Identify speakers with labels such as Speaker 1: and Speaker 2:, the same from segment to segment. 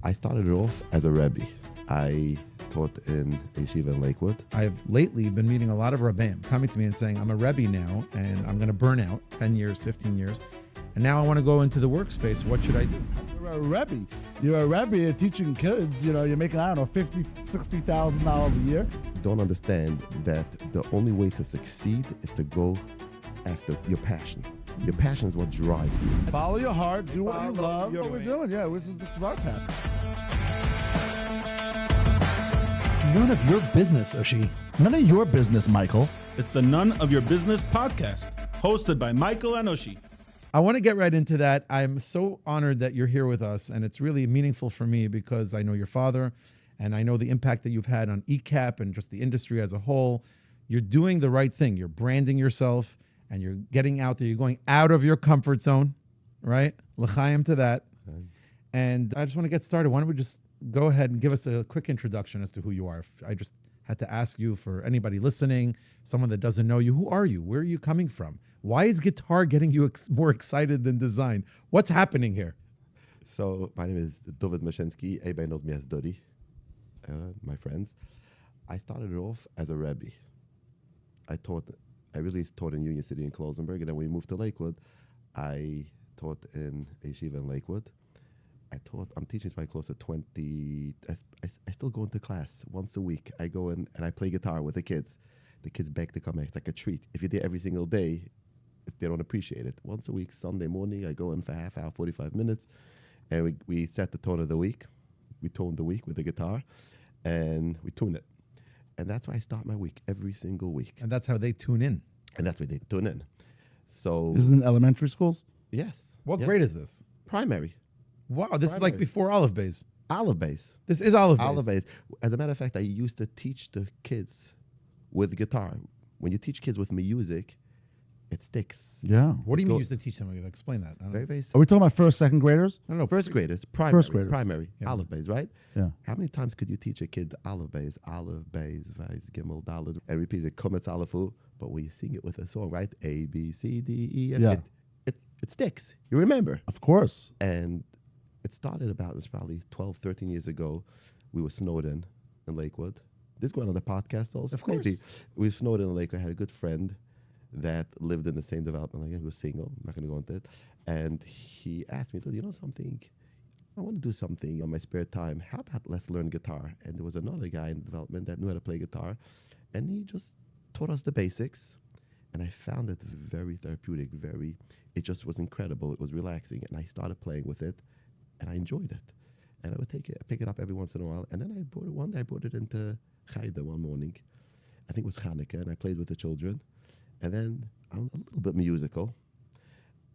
Speaker 1: I started off as a Rebbe. I taught in yeshiva in Lakewood.
Speaker 2: I've lately been meeting a lot of Rebbeim coming to me and saying, I'm a Rebbe now, and I'm going to burn out 10 years, 15 years, and now I want to go into the workspace. What should I do?
Speaker 3: You're a Rebbe. You're a Rebbe. You're teaching kids. You know, you're making, I don't know, $50,000, $60,000 a year.
Speaker 1: Don't understand that the only way to succeed is to go after your passion. Your passion is what drives you.
Speaker 3: Follow your heart. Do what you love. What we're doing. Yeah, this is our path.
Speaker 4: None of your business, Ushy. None of your business, Michael.
Speaker 5: It's the None of Your Business podcast, hosted by Michael and Ushy.
Speaker 2: I want to get right into that. I'm so honored that you're here with us, and it's really meaningful for me because I know your father, and I know the impact that you've had on ECAP and just the industry as a whole. You're doing the right thing. You're branding yourself, and you're getting out there. You're going out of your comfort zone, right? L'chaim to that. And I just want to get started. Why don't we just go ahead and give us a quick introduction as to who you are. I just had to ask you, for anybody listening, someone that doesn't know you, who are you? Where are you coming from? Why is guitar getting you more excited than design? What's happening here?
Speaker 1: So my name is Mashinsky. Everybody knows me as Dudi, my friends. I started off as a Rebbe. I really taught in Union City in Klosenberg, and then when we moved to Lakewood, I taught in yeshiva in Lakewood. I'm teaching probably close to 20. I still go into class once a week. I go in and I play guitar with the kids. The kids beg to come. It's like a treat. If you're there every single day, they don't appreciate it. Once a week, Sunday morning, I go in for half hour, 45 minutes, and we set the tone of the week. We tone the week with the guitar, and we tune it. And that's why I start my week every single week.
Speaker 2: And that's how they tune in.
Speaker 1: And that's where they tune in. So
Speaker 3: This is in elementary schools?
Speaker 1: yes.
Speaker 2: What
Speaker 1: yes.
Speaker 2: grade is this?
Speaker 1: Primary.
Speaker 2: Wow, this is like before Alef-Bais.
Speaker 1: Alef-Bais.
Speaker 2: This is Alef-Bais.
Speaker 1: Alef-Bais. As a matter of fact, I used to teach the kids with guitar. When you teach kids with music, it sticks.
Speaker 3: Yeah.
Speaker 2: What do you mean used to teach them? Explain that. I don't
Speaker 1: Very,
Speaker 2: know.
Speaker 1: very
Speaker 3: Are
Speaker 1: simple.
Speaker 3: we talking about first, second graders?
Speaker 2: No,
Speaker 1: First graders, primary.
Speaker 3: First graders.
Speaker 1: Primary.
Speaker 2: Yeah.
Speaker 1: Alef-Bais, right?
Speaker 3: Yeah.
Speaker 1: How many times could you teach a kid Alef-Bais, Alef-Bais, Vais, Gimel, Dalet, and repeat it, Kometz, Alefu, but when you sing it with a song, right? A, B, C, D, E, F,
Speaker 3: Yeah.
Speaker 1: it sticks. You remember.
Speaker 3: Of course.
Speaker 1: And it started it was probably 12, 13 years ago. We were snowed in Lakewood. This is going on the podcast also.
Speaker 2: Of course.
Speaker 1: Maybe. We were snowed in Lakewood. I had a good friend that lived in the same development. Like, he was single. I'm not going to go into it. And he asked me, you know something? I want to do something on my spare time. How about let's learn guitar? And there was another guy in development that knew how to play guitar. And he just taught us the basics. And I found it very therapeutic. It just was incredible. It was relaxing. And I started playing with it. And I enjoyed it. And I would pick it up every once in a while. And then one day I brought it into Chayda one morning. I think it was Hanukkah, and I played with the children. And then I'm a little bit musical.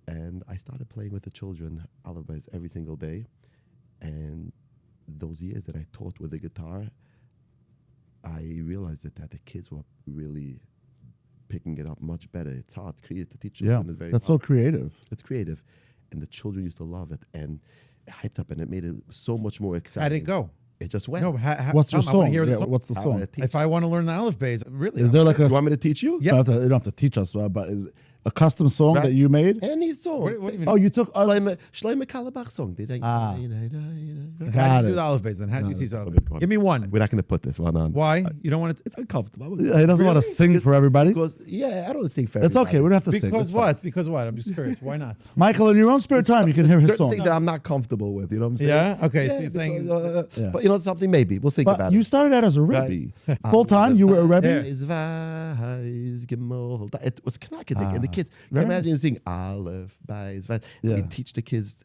Speaker 1: And I started playing with the children, Alef-Bais, every single day. And those years that I taught with the guitar, I realized that the kids were really picking it up much better. It's hard to teach children.
Speaker 3: Yeah.
Speaker 1: Is very
Speaker 3: That's
Speaker 1: hard.
Speaker 3: so creative.
Speaker 1: It's creative. And the children used to love it. And it hyped up, and it made it so much more exciting.
Speaker 2: How'd it go?
Speaker 1: It just went.
Speaker 2: No,
Speaker 3: What's your
Speaker 2: I wanna
Speaker 3: song?
Speaker 2: hear the
Speaker 3: Yeah,
Speaker 2: song.
Speaker 3: what's the
Speaker 1: I
Speaker 3: song?
Speaker 1: wanna teach
Speaker 2: If I want to learn the Alef-Bais, really.
Speaker 3: Is there like a...
Speaker 1: You want me to teach you?
Speaker 2: Yeah.
Speaker 3: You don't have to teach us, but is it a custom song
Speaker 1: Right.
Speaker 3: that you made?
Speaker 1: Any song.
Speaker 2: What do you mean?
Speaker 3: Oh, you took...
Speaker 1: Shlomo Kalabach song.
Speaker 3: Ah.
Speaker 2: How do
Speaker 3: Got
Speaker 2: you do
Speaker 3: it.
Speaker 2: the Alef-Bais then? How do you
Speaker 1: No,
Speaker 2: teach
Speaker 1: it's
Speaker 2: Alef-Bais?
Speaker 1: fun.
Speaker 2: Give me one.
Speaker 1: We're not going to put this one on.
Speaker 2: Why? You don't want to...
Speaker 1: It's uncomfortable.
Speaker 3: He doesn't want to
Speaker 1: Really?
Speaker 3: sing for everybody.
Speaker 1: Because, yeah, I don't sing for
Speaker 3: It's
Speaker 1: everybody.
Speaker 3: okay. We don't have to sing.
Speaker 2: Because
Speaker 3: It's fine.
Speaker 2: what? Because what? I'm just curious. Why not?
Speaker 3: Michael, in your own spare time, you can hear his
Speaker 1: Certain
Speaker 3: song.
Speaker 1: things that I'm not comfortable with, you know what I'm saying?
Speaker 2: Yeah? Okay,
Speaker 1: Yeah,
Speaker 2: so you're saying...
Speaker 1: because,
Speaker 3: Yeah.
Speaker 1: But you know something, maybe. We'll think
Speaker 3: But
Speaker 1: about
Speaker 3: you
Speaker 1: it.
Speaker 3: started out as a Rebbe. Full time, you were a Rebbe?
Speaker 1: It was Knackadik. And the kids,
Speaker 3: very
Speaker 1: imagine
Speaker 3: nice.
Speaker 1: sing Alef-Bais.
Speaker 3: Yeah.
Speaker 1: We teach the kids.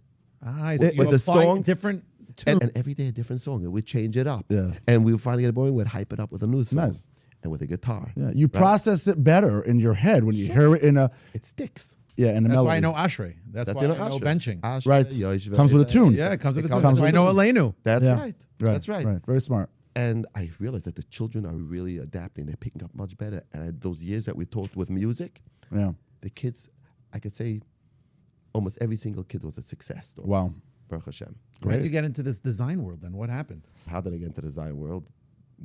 Speaker 2: so you
Speaker 1: With the
Speaker 2: apply
Speaker 1: song-
Speaker 2: different... tunes.
Speaker 1: And every day a different song. And we change it up.
Speaker 3: Yeah.
Speaker 1: And we finally get boring. We'd hype it up with a new song.
Speaker 3: Nice.
Speaker 1: And with a guitar.
Speaker 3: Yeah, you process it better in your head when you hear it in a...
Speaker 1: It sticks.
Speaker 3: Yeah, in a
Speaker 2: That's
Speaker 3: melody.
Speaker 2: why I know Ashrei. That's why I know benching.
Speaker 3: Right. Comes with a tune.
Speaker 2: Yeah, it comes with a
Speaker 1: It
Speaker 2: tune.
Speaker 1: comes
Speaker 2: That's why I
Speaker 1: with
Speaker 2: know
Speaker 1: a tune.
Speaker 2: Elenu.
Speaker 1: That's
Speaker 3: Yeah.
Speaker 1: right. That's right.
Speaker 3: Very smart.
Speaker 1: And I realized that the children are really adapting. They're picking up much better. And those years that we taught with music,
Speaker 3: Yeah.
Speaker 1: the kids, I could say almost every single kid was a success story.
Speaker 3: Wow.
Speaker 1: Baruch Hashem.
Speaker 2: How did you get into this design world then? What happened?
Speaker 1: How did I get into the design world?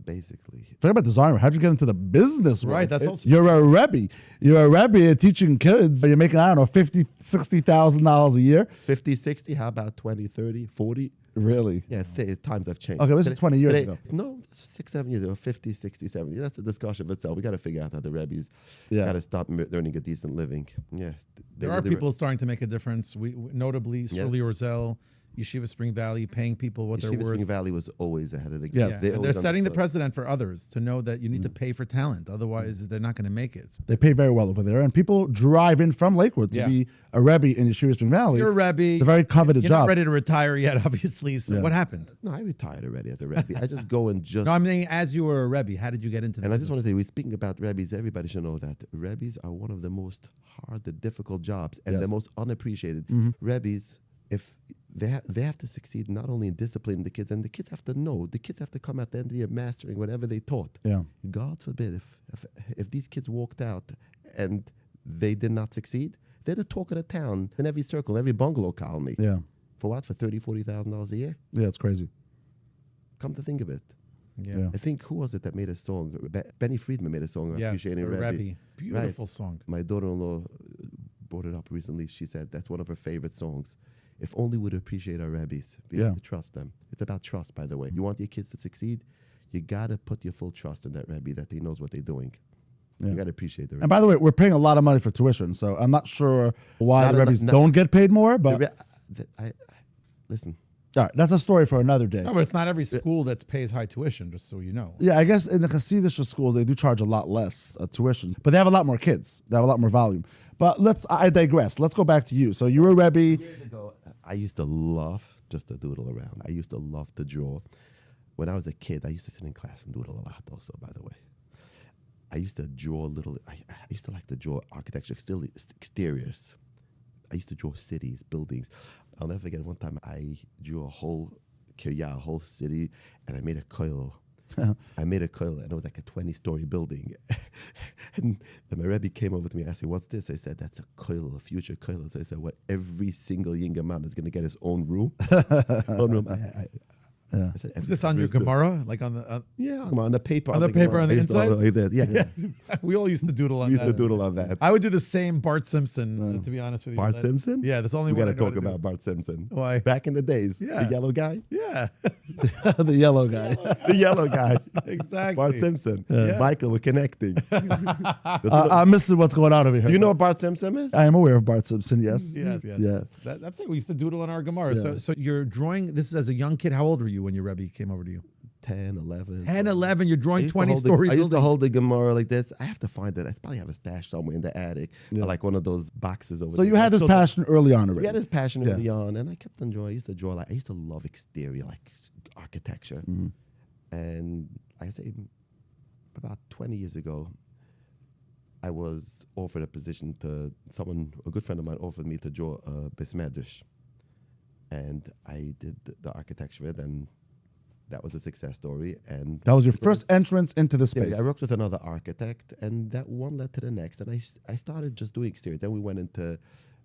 Speaker 1: Basically.
Speaker 3: Talk about design. How'd you get into the business world?
Speaker 2: Right, that's also-
Speaker 3: You're a Rebbe. You're a Rebbe. You're teaching kids. You're making, I don't know, $50,000, $60,000 a year.
Speaker 1: 50, 60, how about 20, 30, 40?
Speaker 3: Really?
Speaker 1: Yeah, times have changed.
Speaker 3: Okay, this is 20 years
Speaker 1: today,
Speaker 3: ago.
Speaker 1: No, 6, 7 years ago, 50, 60, 70. That's a discussion of itself. We got to figure out how the Rebbe's
Speaker 3: Yeah.
Speaker 1: got to stop earning a decent living. Yeah.
Speaker 2: There are people starting to make a difference. We notably Shirley Orzel, Yeshiva Spring Valley, paying people what they're
Speaker 1: Yeshiva
Speaker 2: worth.
Speaker 1: Spring Valley was always ahead of the game.
Speaker 3: Yes.
Speaker 2: Yeah, and they're setting the
Speaker 1: understood.
Speaker 2: precedent for others to know that you need to pay for talent. Otherwise, they're not going to make it.
Speaker 3: They pay very well over there, and people drive in from Lakewood to
Speaker 2: Yeah.
Speaker 3: be a Rebbe in Yeshiva Spring Valley.
Speaker 2: You're a Rebbe.
Speaker 3: It's a very coveted
Speaker 2: You're
Speaker 3: job.
Speaker 2: not ready to retire yet, obviously. So what happened?
Speaker 1: No, I retired already as a Rebbe. I just go and just...
Speaker 2: No, I'm saying as you were a Rebbe, how did you get into
Speaker 1: And I just
Speaker 2: business?
Speaker 1: want to say, we're speaking about Rebbe's. Everybody should know that Rebbe's are one of the most hard, the difficult jobs, and the most unappreciated. Rebbe's, if they have to succeed not only in disciplining the kids, and the kids have to know, the kids have to come at the end of the year mastering whatever they taught.
Speaker 3: Yeah.
Speaker 1: God forbid if these kids walked out and they did not succeed, they're the talk of the town in every circle, every bungalow colony.
Speaker 3: Yeah.
Speaker 1: For what? For $30,000-$40,000 a year?
Speaker 3: Yeah, it's crazy.
Speaker 1: Come to think of it.
Speaker 2: Yeah.
Speaker 1: I think, who was it that made a song? Benny Friedman made a song
Speaker 2: Yes,
Speaker 1: appreciating
Speaker 2: a
Speaker 1: Rebbe.
Speaker 2: Rebbe. Beautiful song.
Speaker 1: My daughter-in-law brought it up recently. She said that's one of her favorite songs. If only we'd appreciate our Rebbe's, be able to trust them. It's about trust, by the way. You want your kids to succeed, you got to put your full trust in that Rebbe that he knows what they're doing.
Speaker 3: Yeah.
Speaker 1: You got to appreciate the Rebbe.
Speaker 3: And by the way, we're paying a lot of money for tuition, so I'm not sure why
Speaker 1: Not
Speaker 3: the
Speaker 1: enough-
Speaker 3: Rebbe's
Speaker 1: not-
Speaker 3: don't get paid more, but
Speaker 1: Listen,
Speaker 3: all right, that's a story for another day.
Speaker 2: No, but it's not every school that pays high tuition, just so you know.
Speaker 3: Yeah, I guess in the Hasidic schools, they do charge a lot less tuition, but they have a lot more kids. They have a lot more volume. But I digress. Let's go back to you. So you were a Rebbe.
Speaker 1: years ago, I used to love just to doodle around. I used to love to draw. When I was a kid, I used to sit in class and doodle a lot also, by the way. I used to draw I used to like to draw architecture, exteriors. I used to draw cities, buildings. I'll never forget one time I drew a whole kiryah, a whole city, and I made a koil. I made a koil, and it was like a 20-story building. and my Rebbe came over to me and asked me, "What's this?" I said, "That's a koil, a future koil." So I said, "What? Every single Yingaman is going to get his own room." Own room. I said,
Speaker 2: Is this on your Gemara? Like on the...
Speaker 1: Yeah, on the paper.
Speaker 2: On the paper on the
Speaker 1: I used to
Speaker 2: inside?
Speaker 1: like that. Yeah.
Speaker 2: we all used to doodle on
Speaker 1: We used
Speaker 2: that.
Speaker 1: to doodle on that.
Speaker 2: I would do the same Bart Simpson, to be honest with you.
Speaker 1: Bart
Speaker 2: That-
Speaker 1: Simpson?
Speaker 2: Yeah, that's the only
Speaker 1: We
Speaker 2: one
Speaker 1: got
Speaker 2: I
Speaker 1: to
Speaker 2: know
Speaker 1: talk
Speaker 2: how to do.
Speaker 1: about Bart Simpson.
Speaker 2: Why?
Speaker 1: Back in the days.
Speaker 2: Yeah.
Speaker 1: The yellow guy?
Speaker 2: Yeah,
Speaker 3: The yellow guy.
Speaker 1: The yellow guy.
Speaker 2: exactly.
Speaker 1: Bart Simpson.
Speaker 2: Yeah.
Speaker 1: Michael, we're connecting.
Speaker 3: I'm missing what's going on over here.
Speaker 1: Do you know what Bart Simpson is?
Speaker 3: I am aware of Bart Simpson, yes.
Speaker 2: Yes.
Speaker 3: Yes.
Speaker 2: I'm saying we used to doodle on our Gemara.
Speaker 3: Yeah.
Speaker 2: So you're drawing, this is as a young kid. How old were you when your Rebbe came over to you?
Speaker 1: 10, 11.
Speaker 2: 10, 11, you're
Speaker 1: I
Speaker 2: drawing
Speaker 1: used to hold
Speaker 2: 20-story
Speaker 1: I used to
Speaker 2: buildings.
Speaker 1: hold the Gemara like this. I have to find it. I probably have a stash somewhere in the attic.
Speaker 3: Yeah.
Speaker 1: Like one of those boxes over
Speaker 3: So
Speaker 1: there.
Speaker 3: you had this passion early on already.
Speaker 1: We had this passion
Speaker 3: Yeah.
Speaker 1: early on, and I kept on drawing. I used to draw I used to love exterior, like architecture. And I say about 20 years ago, I was offered a position a good friend of mine offered me to draw a Beis Medrash. And I did the architecture of it, and that was a success story. And
Speaker 3: That was your first entrance into the
Speaker 1: yeah,
Speaker 3: space.
Speaker 1: I worked with another architect, and that one led to the next. And I started just doing exterior. Then we went into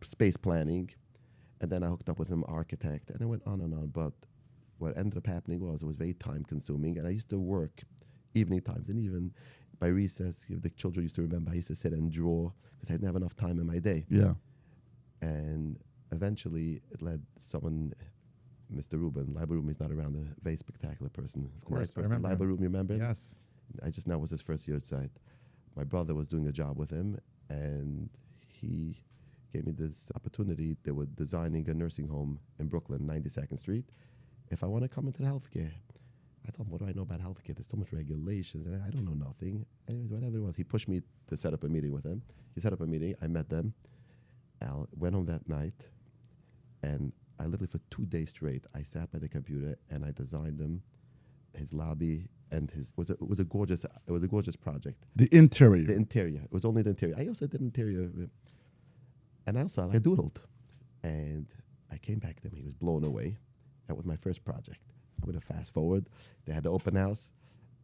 Speaker 1: space planning, and then I hooked up with an architect, and it went on and on. But what ended up happening was it was very time consuming, and I used to work evening times, and even by recess, the children used to remember I used to sit and draw because I didn't have enough time in my day.
Speaker 3: Yeah.
Speaker 1: And eventually, it led someone. Mr. Rubin, Leiber Rubin is not around, a very spectacular person.
Speaker 2: Of course, I remember
Speaker 1: Leiber
Speaker 2: him.
Speaker 1: Rubin, you remember him?
Speaker 2: Yes.
Speaker 1: I just now was his first year at site. My brother was doing a job with him, and he gave me this opportunity. They were designing a nursing home in Brooklyn, 92nd Street. If I want to come into the healthcare, I thought, what do I know about healthcare? There's so much regulations, and I don't know nothing. Anyways, whatever it was, he pushed me to set up a meeting with him. He set up a meeting. I met them. Al went home that night, and I literally for 2 days straight, I sat by the computer and I designed him, his lobby, and it was a gorgeous project.
Speaker 3: The interior.
Speaker 1: The interior. It was only the interior. I also did interior, and also I doodled, and I came back to him. He was blown away. That was my first project. I'm gonna fast forward. They had the open house,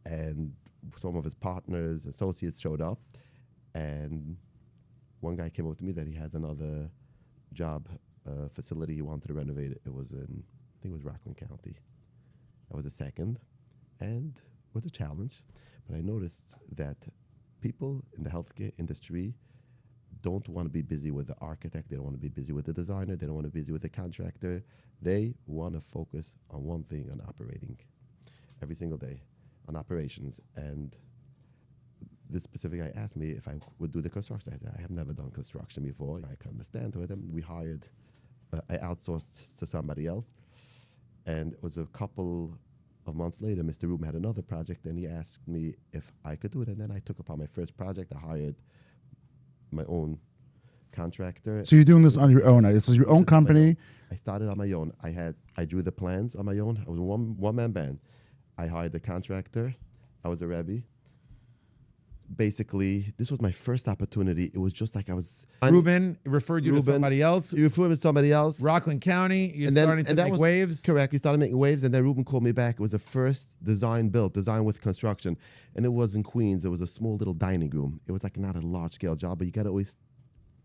Speaker 1: and some of his partners, associates showed up, and one guy came over to me that he has another job facility he wanted to renovate. It was in, I think it was Rockland County. That was the second, and it was a challenge. But I noticed that people in the healthcare industry don't want to be busy with the architect. They don't want to be busy with the designer. They don't want to be busy with the contractor. They want to focus on one thing, on operating every single day, on operations. And this specific guy asked me if I would do the construction. I have never done construction before. I can understand with him. We hired, I outsourced to somebody else. And it was a couple of months later, Mr. Rubin had another project, and he asked me if I could do it. And then I took upon my first project. I hired my own contractor.
Speaker 3: So you're doing this on your own. This is your own company.
Speaker 1: I started on my own. I drew the plans on my own. I was a one-man band. I hired the contractor. I was a Rebbe. Basically, this was my first opportunity. It was just like I was...
Speaker 2: Ruben referred you to somebody else.
Speaker 1: You referred me to somebody else.
Speaker 2: Rockland County, you're starting to make waves.
Speaker 1: Correct. We started making waves, and then Ruben called me back. It was the first design with construction. And it was in Queens. It was a small little dining room. It was like not a large-scale job, but you got to always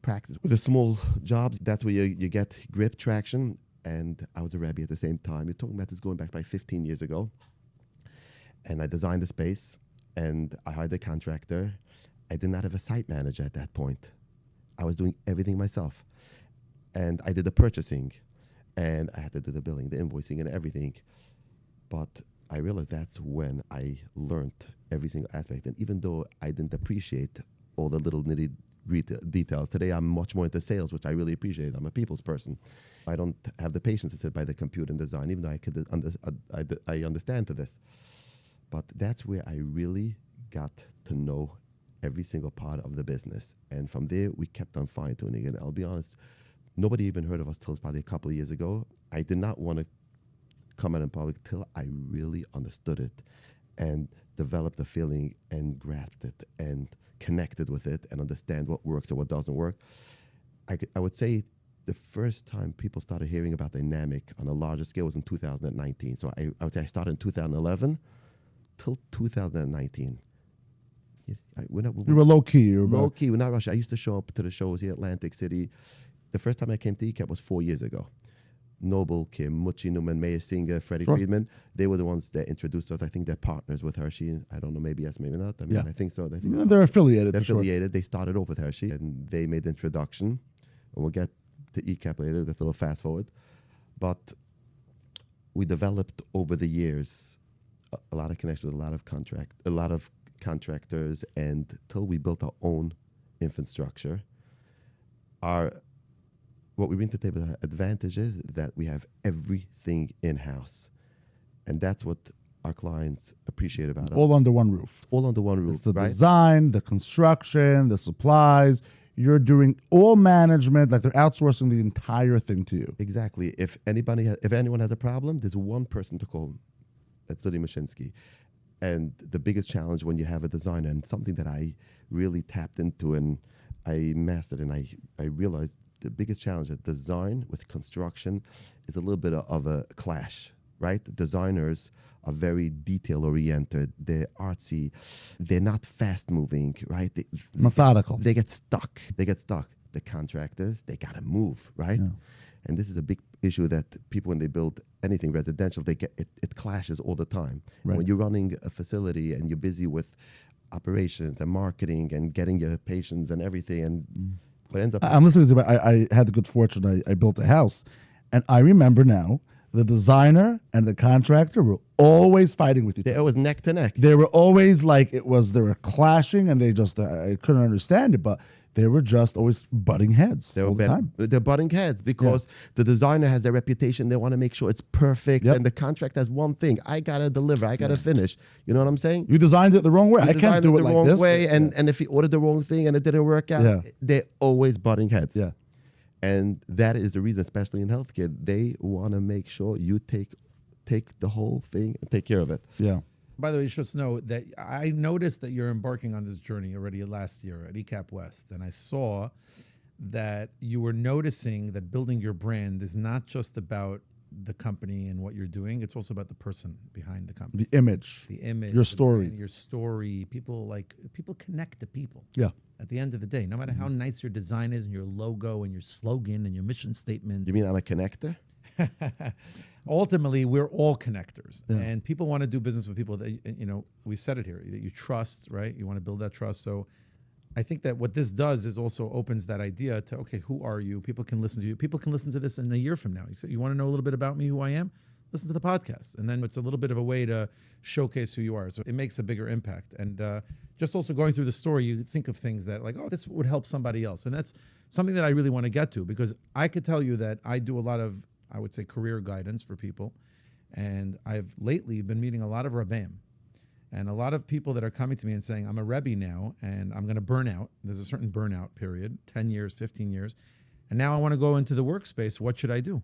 Speaker 1: practice with the small jobs. That's where you get grip, traction. And I was a Rebbe at the same time. You're talking about this going back by 15 years ago. And I designed the space. And I hired the contractor. I did not have a site manager at that point. I was doing everything myself. And I did the purchasing. And I had to do the billing, the invoicing, and everything. But I realized that's when I learned every single aspect. And even though I didn't appreciate all the little nitty-gritty details, today I'm much more into sales, which I really appreciate. I'm a people's person. I don't have the patience to sit by the computer and design, even though I understand to this. But that's where I really got to know every single part of the business. And from there, we kept on fine-tuning. And I'll be honest, nobody even heard of us till probably a couple of years ago. I did not want to come out in public till I really understood it and developed a feeling and grasped it and connected with it and understand what works and what doesn't work. I would say the first time people started hearing about dynamic on a larger scale was in 2019. So I would say I started in 2011. Till 2019. You
Speaker 3: were low key.
Speaker 1: Low key. We're not rushing. I used to show up to the shows here, Atlantic City. The first time I came to ECAP was 4 years ago. Noble, Kim, Muchi Newman, Meir Singer, Freddie Friedman. They were the ones that introduced us. I think they're partners with Hershey. I don't know, maybe yes, maybe not. I mean, I think so.
Speaker 3: They're affiliated.
Speaker 1: They're affiliated. They started off with Hershey, and they made the introduction. And we'll get to ECAP later. That's a little fast forward. But we developed over the years a lot of connections with a lot of contractors, and till we built our own infrastructure. What we bring to the table, the advantage is that we have everything in-house, and that's what our clients appreciate about us.
Speaker 3: All under one roof.
Speaker 1: All under one roof.
Speaker 3: It's the
Speaker 1: right?
Speaker 3: design, the construction, the supplies. You're doing all management, like they're outsourcing the entire thing to you.
Speaker 1: Exactly. If anyone has a problem, there's one person to call. That's Dudi Mashinsky. And the biggest challenge when you have a designer, and something that I really tapped into and I mastered, and I realized the biggest challenge that design with construction is a little bit of a clash, right? Designers are very detail-oriented. They're artsy. They're not fast-moving, right?
Speaker 3: Methodical.
Speaker 1: They get stuck. The contractors, they got to move, right?
Speaker 3: Yeah.
Speaker 1: And this is a big issue that people, when they build anything residential, they get it clashes all the time.
Speaker 3: Right.
Speaker 1: When you're running a facility and you're busy with operations and marketing and getting your patients and everything, and what ends up...
Speaker 3: I'm listening to you. I had the good fortune. I built a house, and I remember now the designer and the contractor were always fighting with each other.
Speaker 1: It was neck to neck.
Speaker 3: They were always like, they were clashing, and they just, I couldn't understand it, but they were just always butting heads all the time.
Speaker 1: They're butting heads because the designer has their reputation. They want to make sure it's perfect.
Speaker 3: Yep.
Speaker 1: And the contract has one thing. I got to deliver. I got to finish. You know what I'm saying?
Speaker 3: You designed it the wrong way. I can't do it
Speaker 1: the
Speaker 3: like
Speaker 1: wrong
Speaker 3: this.
Speaker 1: way. And if he ordered the wrong thing and it didn't work out, they're always butting heads.
Speaker 3: Yeah.
Speaker 1: And that is the reason, especially in healthcare, they want to make sure you take the whole thing and take care of it.
Speaker 3: Yeah.
Speaker 2: By the way, you should know that I noticed that you're embarking on this journey already last year at ECAP West, and I saw that you were noticing that building your brand is not just about the company and what you're doing; it's also about the person behind the company,
Speaker 3: The image,
Speaker 2: your
Speaker 3: story,
Speaker 2: brand, your story. People connect to people.
Speaker 3: Yeah.
Speaker 2: At the end of the day, no matter how nice your design is and your logo and your slogan and your mission statement.
Speaker 1: You mean I'm a connector?
Speaker 2: Ultimately, we're all connectors,
Speaker 3: Yeah.
Speaker 2: and people want to do business with people that, we said it here, that you trust, right? You want to build that trust. So I think that what this does is also opens that idea to, okay, who are you? People can listen to you. People can listen to this in a year from now. You say, you want to know a little bit about me, who I am? Listen to the podcast. And then it's a little bit of a way to showcase who you are. So it makes a bigger impact. And just also going through the story, you think of things that like, oh, this would help somebody else. And that's something that I really want to get to, because I could tell you that I do a lot of, I would say, career guidance for people. And I've lately been meeting a lot of Rebbeim. And a lot of people that are coming to me and saying, I'm a Rebbe now, and I'm going to burn out. There's a certain burnout period, 10 years, 15 years. And now I want to go into the workspace. What should I do?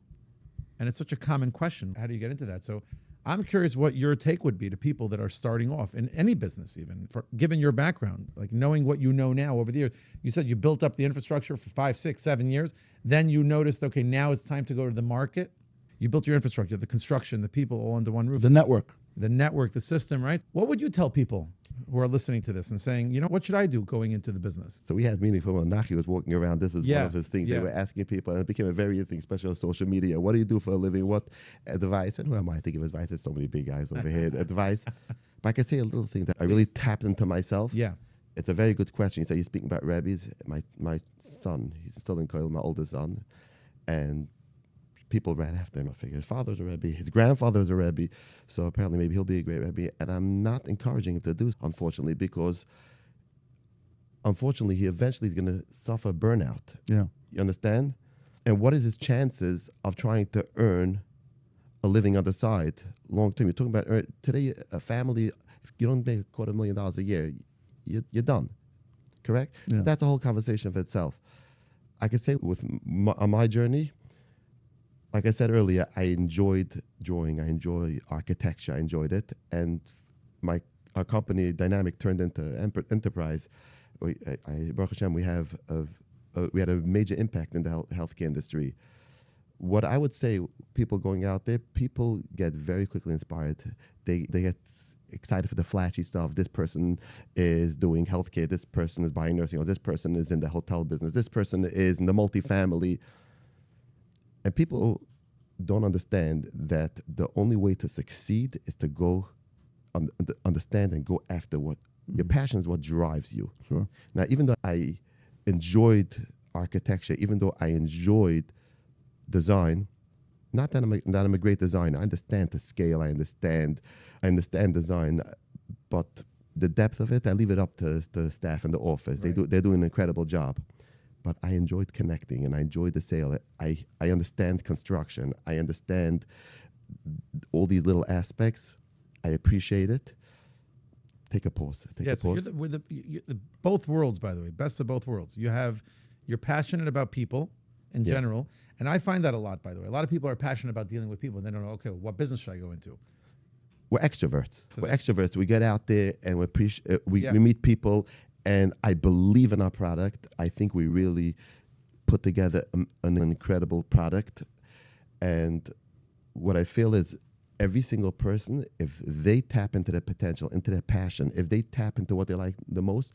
Speaker 2: And it's such a common question. How do you get into that? So I'm curious what your take would be to people that are starting off in any business, even given your background, like knowing what you know now over the years. You said you built up the infrastructure for 5, 6, 7 years. Then you noticed, okay, now it's time to go to the market. You built your infrastructure, the construction, the people all under one roof.
Speaker 3: The network.
Speaker 2: The network, the system, right? What would you tell people who are listening to this and saying, you know, what should I do going into the business?
Speaker 1: So we had meeting for when Nachi was walking around. This is one of his things.
Speaker 2: Yeah.
Speaker 1: They were asking people, and it became a very interesting, especially on social media. What do you do for a living? What advice? And who am I to give advice? There's so many big guys over here. Advice. But I can say a little thing that I really tapped into myself.
Speaker 2: Yeah.
Speaker 1: It's a very good question. You say you're speaking about Rebbe's. My son, he's still in Koil, my oldest son, and people ran after him. I figured his father's a Rebbe, his grandfather's a Rebbe, so apparently maybe he'll be a great Rebbe. And I'm not encouraging him to do, unfortunately, because unfortunately he eventually is going to suffer burnout.
Speaker 3: Yeah.
Speaker 1: You understand? And what is his chances of trying to earn a living on the side long term? You're talking about today a family. If you don't make $250,000 a year, you're done. Correct?
Speaker 3: Yeah.
Speaker 1: That's a whole conversation for itself. I could say on my journey, like I said earlier, I enjoyed drawing. I enjoy architecture. I enjoyed it, and our company Dynamic turned into enterprise. Baruch Hashem, we had a major impact in the healthcare industry. What I would say, people going out there, people get very quickly inspired. They get excited for the flashy stuff. This person is doing healthcare. This person is buying nursing homes. This person is in the hotel business. This person is in the multifamily. And people don't understand that the only way to succeed is to go understand and go after what your passion is, what drives you.
Speaker 3: Sure.
Speaker 1: Now, even though I enjoyed architecture, even though I enjoyed design, not that I'm a great designer. I understand the scale. I understand design, but the depth of it, I leave it up to the staff in the office.
Speaker 2: Right.
Speaker 1: They're doing an incredible job. But I enjoyed connecting, and I enjoyed the sale. I understand construction. I understand all these little aspects. I appreciate it. Take a pause. Take a pause.
Speaker 2: So you're the both worlds, by the way, best of both worlds. You're passionate about people in general, and I find that a lot, by the way. A lot of people are passionate about dealing with people, and they don't know, okay, what business should I go into?
Speaker 1: We're extroverts.
Speaker 2: So
Speaker 1: we're extroverts. We get out there and we meet people. And I believe in our product. I think we really put together an incredible product. And what I feel is every single person, if they tap into their potential, into their passion, if they tap into what they like the most,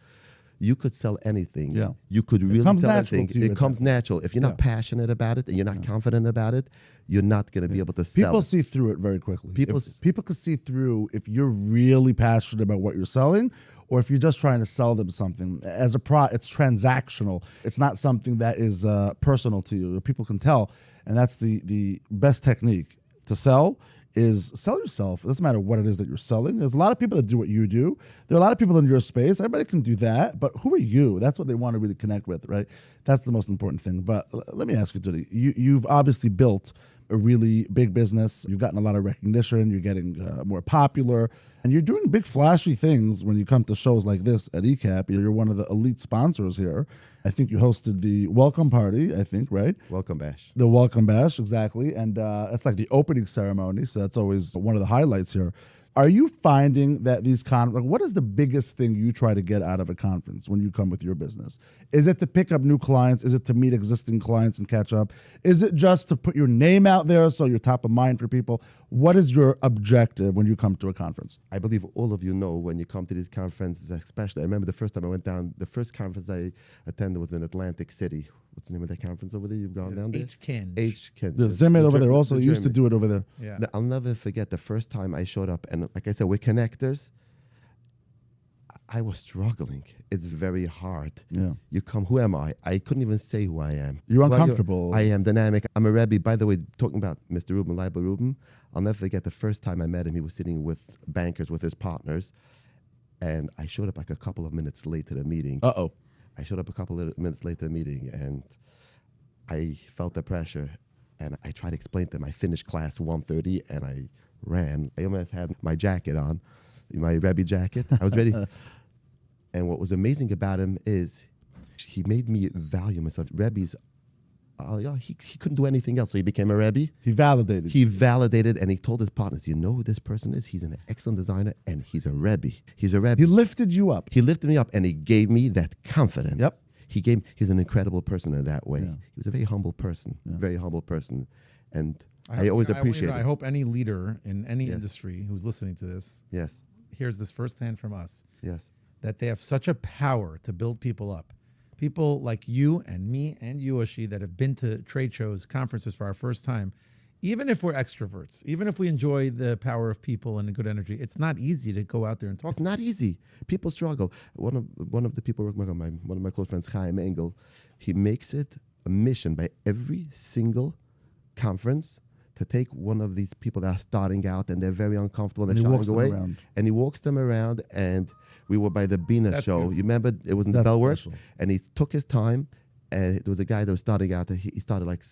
Speaker 1: you could sell anything.
Speaker 3: Yeah.
Speaker 1: You could really sell anything. It comes
Speaker 3: natural.
Speaker 1: natural. If you're not passionate about it and you're not confident about it, you're not going to be able to sell.
Speaker 3: People see through it very quickly.
Speaker 1: People
Speaker 3: can see through if you're really passionate about what you're selling, or if you're just trying to sell them something. As it's transactional. It's not something that is personal to you. People can tell, and that's the best technique to sell. Is sell yourself. It doesn't matter what it is that you're selling. There's a lot of people that do what you do. There are a lot of people in your space. Everybody can do that, but who are you? That's what they want to really connect with, right? That's the most important thing. But let me ask you, Dudi, you've obviously built a really big business. You've gotten a lot of recognition. You're getting more popular, and you're doing big flashy things when you come to shows like this at ECAP. You're one of the elite sponsors here. I think you hosted the welcome party, I think, right?
Speaker 1: Welcome bash.
Speaker 3: The welcome bash, exactly. And it's like the opening ceremony, so that's always one of the highlights here. Are you finding that these what is the biggest thing you try to get out of a conference when you come with your business? Is it to pick up new clients? Is it to meet existing clients and catch up? Is it just to put your name out there so you're top of mind for people? What is your objective when you come to a conference?
Speaker 1: I believe all of you know when you come to these conferences, especially, I remember the first time I went down, the first conference I attended was in Atlantic City. What's the name of that conference over there? You've gone down there?
Speaker 2: H-Ken.
Speaker 3: The Zimmet over there also used to do it over there.
Speaker 2: Yeah.
Speaker 1: I'll never forget the first time I showed up, and like I said, we're connectors. I was struggling. It's very hard.
Speaker 3: Yeah.
Speaker 1: You come, who am I? I couldn't even say who I am.
Speaker 3: You're
Speaker 1: Who are you?
Speaker 3: uncomfortable.
Speaker 1: I am dynamic. I'm a Rebbe. By the way, talking about Mr. Reuben, Leiber Reuben, I'll never forget the first time I met him. He was sitting with bankers, with his partners, and I showed up like a couple of minutes late to the meeting.
Speaker 3: Uh-oh.
Speaker 1: I showed up a couple of minutes late to the meeting, and I felt the pressure, and I tried to explain to him. I finished class 1:30, and I ran. I almost had my jacket on, my Rebbe jacket. I was ready. And what was amazing about him is he made me value myself. Rebbe's, he couldn't do anything else, so he became a Rebbe.
Speaker 3: He validated.
Speaker 1: He validated, and he told his partners, you know who this person is? He's an excellent designer, and he's a Rebbe. He's a Rebbe.
Speaker 3: He lifted you up.
Speaker 1: He lifted me up, and he gave me that confidence.
Speaker 3: Yep.
Speaker 1: He's an incredible person in that way.
Speaker 3: Yeah.
Speaker 1: He was a very humble person, very humble person. And I
Speaker 2: hope-
Speaker 1: always
Speaker 2: you know,
Speaker 1: appreciate
Speaker 2: I
Speaker 1: it.
Speaker 2: hope any leader in any
Speaker 1: Yes.
Speaker 2: industry who's listening to this
Speaker 1: Yes,
Speaker 2: hears this firsthand from us,
Speaker 1: yes.
Speaker 2: that they have such a power to build people up. People like you and me and you, Ushy, that have been to trade shows, conferences for our first time, even if we're extroverts, even if we enjoy the power of people and the good energy, it's not easy to go out there and talk.
Speaker 1: It's not easy. People struggle. One of the people working on one of my close friends, Chaim Engel, he makes it a mission by every single conference to take one of these people that are starting out and they're very uncomfortable,
Speaker 3: And
Speaker 1: they're
Speaker 3: he walks
Speaker 1: shying
Speaker 3: them
Speaker 1: away,
Speaker 3: around.
Speaker 1: and he walks them around. And we were by the Bina
Speaker 2: That's
Speaker 1: show.
Speaker 2: beautiful.
Speaker 1: You remember it was in the
Speaker 3: That's
Speaker 1: Bellworth,
Speaker 3: special.
Speaker 1: and he took his time. And there was a guy that was starting out. He started like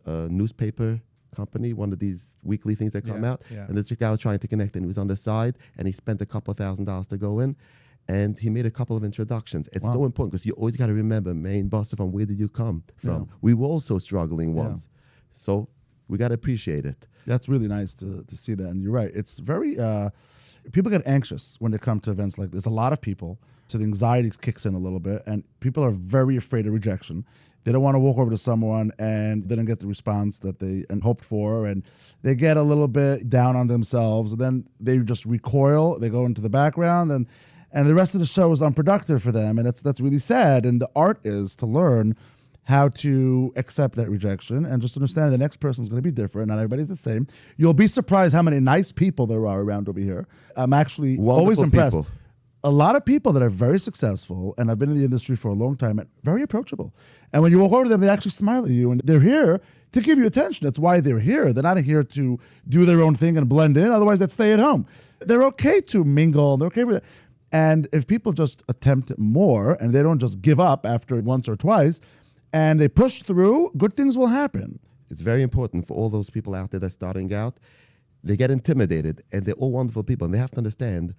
Speaker 1: a newspaper company, one of these weekly things that come
Speaker 2: Yeah,
Speaker 1: out.
Speaker 2: yeah.
Speaker 1: And the guy was trying to connect, and he was on the side, and he spent a couple $1,000s to go in. And he made a couple of introductions. It's so important because you always got to remember, main boss, from where did you come from?
Speaker 3: Yeah.
Speaker 1: We were also struggling
Speaker 3: Yeah.
Speaker 1: once. So we got to appreciate it.
Speaker 3: That's really nice to see that. And you're right. It's very, people get anxious when they come to events like this. A lot of people, so the anxiety kicks in a little bit, and people are very afraid of rejection. They don't want to walk over to someone and they don't get the response that they hoped for, and they get a little bit down on themselves, and then they just recoil, they go into the background, and the rest of the show is unproductive for them, and that's really sad. And the art is to learn how to accept that rejection and just understand the next person's going to be different. Not everybody's the same. You'll be surprised how many nice people there are around over here. I'm actually always
Speaker 1: Wonderful
Speaker 3: impressed.
Speaker 1: people.
Speaker 3: A lot of people that are very successful and have been in the industry for a long time and very approachable. And when you walk over to them, they actually smile at you, and they're here to give you attention. That's why they're here. They're not here to do their own thing and blend in. Otherwise, they'd stay at home. They're okay to mingle. They're okay with it. And if people just attempt it more and they don't just give up after once or twice and they push through, good things will happen.
Speaker 1: It's very important for all those people out there that's starting out. They get intimidated, and they're all wonderful people, and they have to understand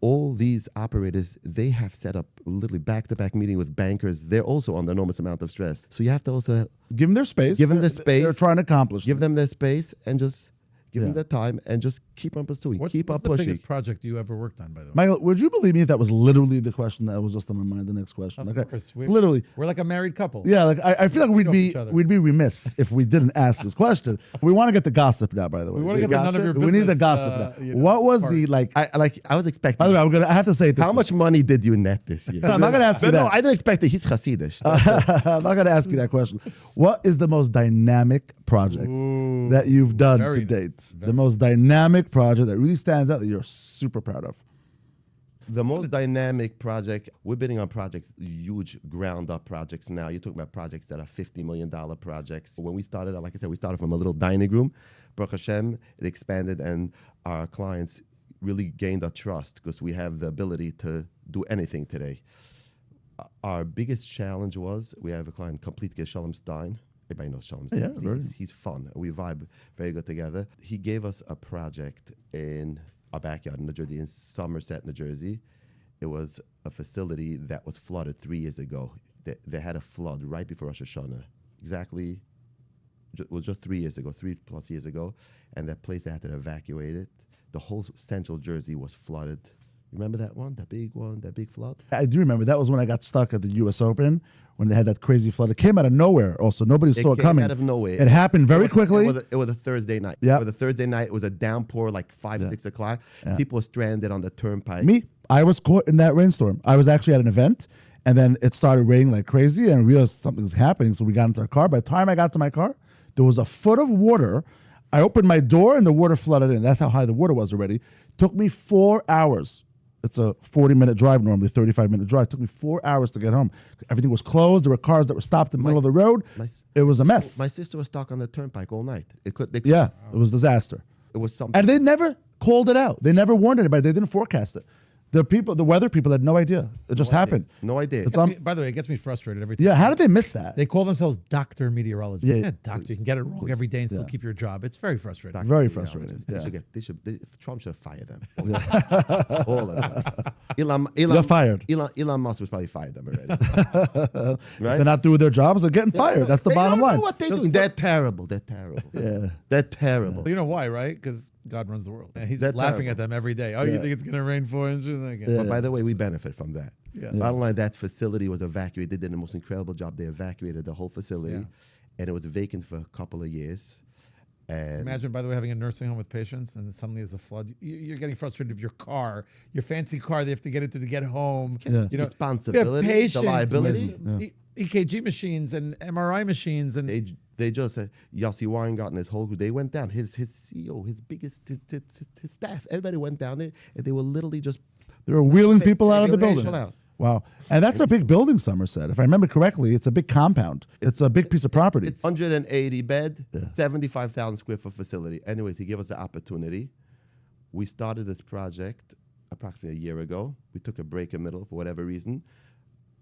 Speaker 1: all these operators, they have set up literally back-to-back meeting with bankers. They're also under enormous amount of stress. So you have to also
Speaker 3: Give them their space.
Speaker 1: Give them the
Speaker 3: They're-
Speaker 1: space.
Speaker 3: They're trying to accomplish.
Speaker 1: give them their space and just give them
Speaker 3: Yeah.
Speaker 1: their time and just keep on pursuing.
Speaker 2: What's
Speaker 1: keep on
Speaker 2: the
Speaker 1: pushing.
Speaker 2: biggest project you ever worked on, by the way?
Speaker 3: Michael, would you believe me if that was literally the question that was just on my mind? The next question.
Speaker 2: Of
Speaker 3: Okay.
Speaker 2: course.
Speaker 3: Literally.
Speaker 2: We're like a married couple.
Speaker 3: Yeah, like I feel like
Speaker 2: off each other.
Speaker 3: we'd be remiss if we didn't ask this question. We want to get the gossip now, by the way.
Speaker 2: We want to
Speaker 3: The
Speaker 2: get the none of
Speaker 3: gossip?
Speaker 2: your
Speaker 3: We need the
Speaker 2: business,
Speaker 3: gossip now.
Speaker 2: you know,
Speaker 3: What was
Speaker 2: part.
Speaker 3: the like?
Speaker 1: I was expecting.
Speaker 3: By the way, I have to say it this
Speaker 1: how
Speaker 3: way.
Speaker 1: much money did you net this year?
Speaker 3: I'm not gonna ask you
Speaker 1: No,
Speaker 3: that.
Speaker 1: I didn't expect it. He's Hasidish.
Speaker 3: I'm not going to ask you that question. What is the most dynamic project that you've done
Speaker 2: very
Speaker 3: to date?
Speaker 2: nice.
Speaker 3: The most dynamic project that really stands out that you're super proud of?
Speaker 1: The most dynamic project, we're bidding on projects, huge ground up projects now. You're talking about projects that are $50 million projects. When we started, like I said, we started from a little dining room. Baruch Hashem, it expanded, and our clients really gained our trust because we have the ability to do anything today. Our biggest challenge was we have a client, complete Sholem Stein. Everybody knows Sholem Stein.
Speaker 3: Yeah, very.
Speaker 1: He's fun. We vibe very good together. He gave us a project in our backyard in New Jersey, in Somerset, New Jersey. It was a facility that was flooded 3 years ago. They had a flood right before Rosh Hashanah. Exactly, it was just 3 years ago, 3+ years ago. And that place, they had to evacuate it. The whole central Jersey was flooded. Remember that one, that big flood?
Speaker 3: I do remember that was when I got stuck at the U.S. Open when they had that crazy flood. It came out of nowhere. Also, nobody saw it
Speaker 1: came
Speaker 3: coming.
Speaker 1: out of nowhere.
Speaker 3: It happened very quickly.
Speaker 1: It was a Thursday night.
Speaker 3: Yep.
Speaker 1: It was a Thursday night. It was a downpour, like 5, 6 o'clock. People were stranded on the turnpike.
Speaker 3: Me, I was caught in that rainstorm. I was actually at an event, and then it started raining like crazy, and realized something was happening. So we got into our car. By the time I got to my car, there was a foot of water. I opened my door, and the water flooded in. That's how high the water was already. Took me 4 hours It's a 40-minute drive normally, 35-minute drive. It took me 4 hours to get home. Everything was closed. There were cars that were stopped in the middle of the road. It was a mess.
Speaker 1: My sister was stuck on the turnpike all night. It
Speaker 3: was a disaster.
Speaker 1: It was something.
Speaker 3: And they never called it out. They never warned anybody. They didn't forecast it. The weather people had no idea. It just happened.
Speaker 1: No idea.
Speaker 2: By the way, it gets me frustrated every time.
Speaker 3: Yeah, how did they miss that?
Speaker 2: They call themselves doctor meteorologists.
Speaker 3: Yeah.
Speaker 2: Doctor. You can get it wrong every day and still keep your job. It's very frustrating.
Speaker 3: Very frustrating.
Speaker 1: Trump should fire them. All of them.
Speaker 3: They're fired.
Speaker 1: Elon Musk was probably fired them already. Right?
Speaker 3: They're not doing their jobs. They're getting fired. That's the bottom line.
Speaker 1: Know what they're doing. They're terrible. They're terrible.
Speaker 3: Yeah.
Speaker 1: They're terrible.
Speaker 2: You know why, right? Because God runs the world. And he's
Speaker 1: They're
Speaker 2: laughing
Speaker 1: terrible.
Speaker 2: at them every day. Oh, you think it's going to rain 4 inches? Okay.
Speaker 1: But by the way, we benefit from that.
Speaker 2: Yeah.
Speaker 1: Bottom line, that facility was evacuated. They did the most incredible job. They evacuated the whole facility, and it was vacant for a couple of years. And
Speaker 2: Imagine, by the way, having a nursing home with patients, and suddenly there's a flood. You're getting frustrated with your car, your fancy car. They have to get into to get home.
Speaker 3: Yeah.
Speaker 2: You know,
Speaker 1: responsibility,
Speaker 2: you have patients,
Speaker 1: the liability.
Speaker 2: EKG machines and MRI machines, and
Speaker 1: They just said Yossi Weingarten, his whole group, they went down. His CEO, his staff, everybody went down there, and they were literally just
Speaker 3: They were wheeling people out of the building.
Speaker 1: Out.
Speaker 3: Wow. And that's a big building, Somerset. If I remember correctly, it's a big compound. It's a big piece of property.
Speaker 1: It's 180 bed, 75,000 square foot facility. Anyways, he gave us the opportunity. We started this project approximately a year ago. We took a break in the middle for whatever reason.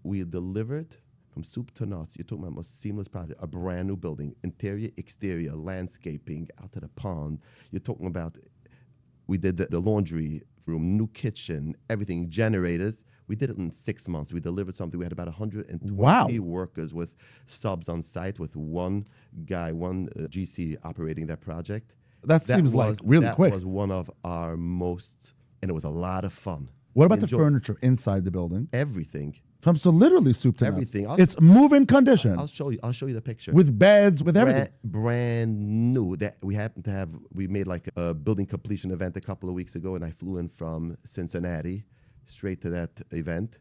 Speaker 1: We delivered from soup to nuts. You're talking about the most seamless project, a brand new building, interior, exterior, landscaping, out to the pond. You're talking about, we did the laundry room, new kitchen, everything, generators. We did it in 6 months. We delivered something. We had about 120 workers with subs on site, with one guy, one GC operating that project.
Speaker 3: That seems like really quick.
Speaker 1: That was one of our most, and it was a lot of fun.
Speaker 3: What about the furniture inside the building?
Speaker 1: Everything.
Speaker 3: So literally soup to
Speaker 1: Everything.
Speaker 3: nuts. It's move-in condition.
Speaker 1: I'll show you the picture.
Speaker 3: With beds, with everything.
Speaker 1: Brand new. That we happened to have. We made like a building completion event a couple of weeks ago, and I flew in from Cincinnati straight to that event.